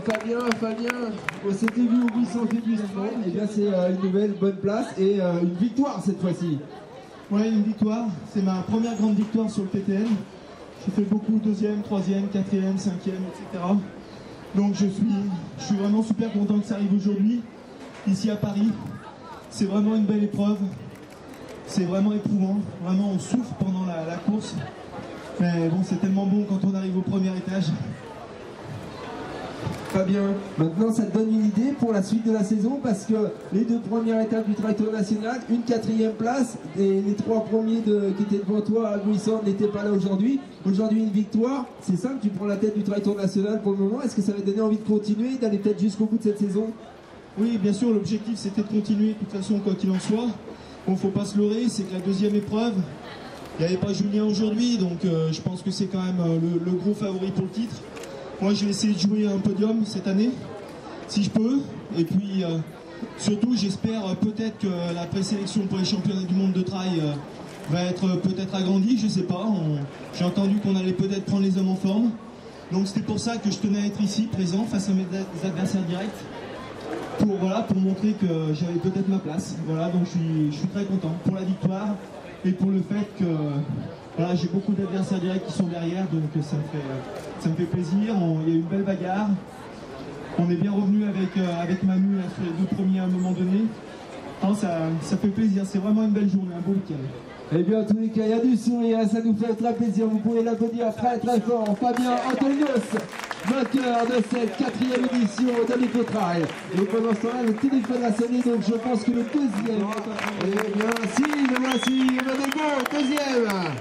Fabien, on s'était vu au Buisson Fédusement, et bien c'est une nouvelle bonne place et une victoire cette fois-ci. Ouais, une victoire, c'est ma première grande victoire sur le PTN. J'ai fait beaucoup 2e, 3e, 4e, 5e, etc. Donc je suis vraiment super content que ça arrive aujourd'hui, ici à Paris. C'est vraiment une belle épreuve, c'est vraiment éprouvant, vraiment on souffre pendant la course. Mais bon, c'est tellement bon quand on arrive au premier étage. Fabien, maintenant ça te donne une idée pour la suite de la saison parce que les 2 premières étapes du Triathlon National, une 4e place et les 3 premiers qui étaient devant toi à Guisson n'étaient pas là aujourd'hui. Aujourd'hui une victoire, c'est simple, tu prends la tête du Triathlon National pour le moment. Est-ce que ça va te donner envie de continuer, d'aller peut-être jusqu'au bout de cette saison? Oui, bien sûr, l'objectif c'était de continuer de toute façon quoi qu'il en soit. Bon, faut pas se leurrer, c'est que la 2e épreuve, il n'y avait pas Julien aujourd'hui, donc je pense que c'est quand même le gros favori pour le titre. Moi, je vais essayer de jouer un podium cette année, si je peux. Et puis, surtout, j'espère peut-être que la présélection pour les championnats du monde de trail va être peut-être agrandie, je sais pas. J'ai entendu qu'on allait peut-être prendre les hommes en forme. Donc, c'était pour ça que je tenais à être ici, présent, face à mes adversaires directs, pour montrer que j'avais peut-être ma place. Voilà, donc je suis très content pour la victoire et pour le fait que voilà, j'ai beaucoup d'adversaires directs qui sont derrière, donc ça me fait plaisir. Il y a eu une belle bagarre. On est bien revenu avec Manu là, sur les 2 premiers à un moment donné. Non, ça fait plaisir, c'est vraiment une belle journée, un beau week-end. Eh bien, en tous les cas, il y a du sourire, ça nous fait très plaisir. Vous pouvez l'applaudir très très fort. Fabien Antonios, vainqueur de cette 4e édition de l'Ecotrail. Et pendant ce temps-là, le téléphone a sonné, donc je pense que le 2e. Eh bien, si, le voici, Emmanuel Beau, 2e.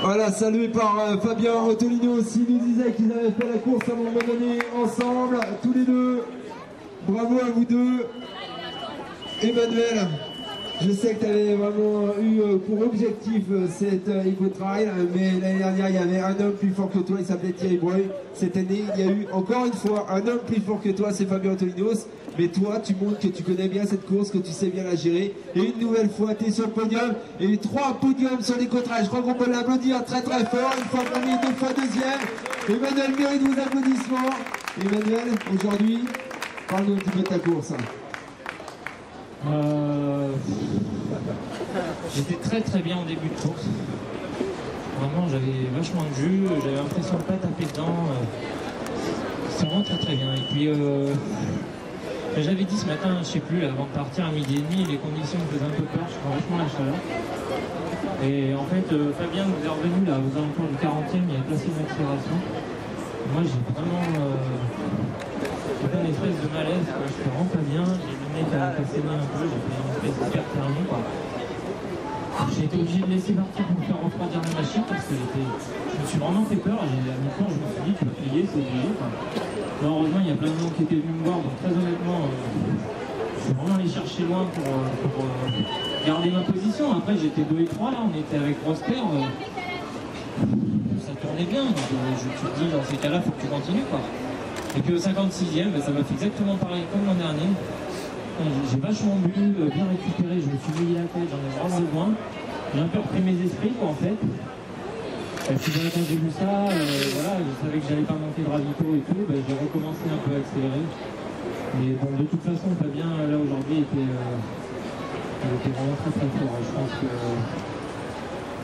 Voilà, salué par Fabien Rotolino aussi, nous disait qu'ils avaient fait la course à un moment donné ensemble, tous les deux. Bravo à vous deux. Emmanuel, je sais que tu avais vraiment eu pour objectif cette Ecotrail, mais l'année dernière il y avait un homme plus fort que toi, il s'appelait Thierry Breuil. Cette année il y a eu encore une fois un homme plus fort que toi, c'est Fabien Antoninos. Mais toi tu montres que tu connais bien cette course, que tu sais bien la gérer. Et une nouvelle fois tu es sur le podium, et 3 podiums sur l'Ecotrail. Je crois qu'on peut l'applaudir très très fort, une fois premier, 2 fois 2e. Emmanuel mérite vos applaudissements. Emmanuel, aujourd'hui, parle-nous un petit peu de ta course. J'étais très bien en début de course. Vraiment, j'avais vachement de jus, j'avais l'impression de pas taper dedans. C'est vraiment très bien. Et puis, j'avais dit ce matin, je sais plus, avant de partir à 12h30, les conditions me faisaient un peu peur, je prends vachement la chaleur. Et en fait, Fabien nous est revenu là, aux alentours du 40e, il a placé une accélération. Moi, j'ai vraiment une espèce de malaise, quoi. Je suis vraiment pas bien, j'ai le nez qui a saigné un peu, j'ai fait une espèce d'hyperthermie, quoi. J'ai été obligé de laisser partir pour me faire refroidir la machine parce que je me suis vraiment fait peur. À mi-temps, je me suis dit, tu vas payer, c'est obligé. Mais heureusement, il y a plein de gens qui étaient venus me voir, donc très honnêtement, je suis vraiment allé chercher loin pour garder ma position. Après, j'étais 2 et 3, là, on était avec Prosper. Ça tournait bien, donc je te dis, dans ces cas-là, il faut que tu continues, quoi. Et puis au 56e, ça m'a fait exactement pareil comme l'an dernier. J'ai vachement bu, bien récupéré, je me suis mouillé la tête, j'en ai vraiment besoin. J'ai un peu repris mes esprits, quoi, en fait. Et puis quand j'ai vu ça, voilà, je savais que j'allais pas manquer de ravito et tout, j'ai recommencé un peu à accélérer. Mais bon, de toute façon, Fabien, là, aujourd'hui, était vraiment très fort. Je pense que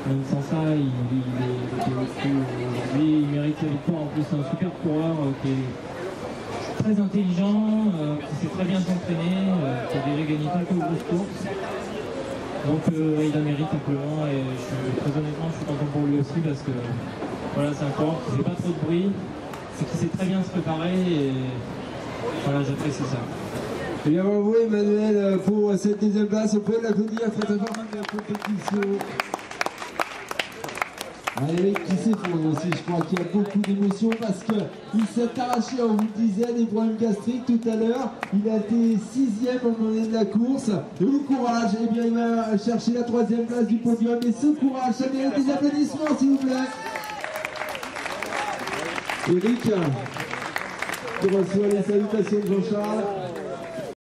même sans ça, il était au-dessus aujourd'hui. Il mérite sa victoire. En plus, c'est un super coureur qui est très intelligent, qui sait très bien s'entraîner, qui a déjà gagné quelques grosses courses. Donc il a mérite amplement et très honnêtement, je suis content pour lui aussi parce que voilà, c'est un coureur qui ne fait pas trop de bruit, qui sait très bien se préparer et voilà, j'apprécie ça. Et bien bravo Emmanuel pour cette 2e place, on peut l'applaudir très très fort de la compétition. Eric qui s'effondre aussi, je crois qu'il y a beaucoup d'émotions parce qu'il s'est arraché, on vous le disait, des problèmes gastriques tout à l'heure. Il a été 6e au moment de la course. Et le courage, eh bien il va chercher la 3e place du podium. Et ce courage, ça mérite des applaudissements s'il vous plaît. Eric, tu reçois les salutations de Jean-Charles.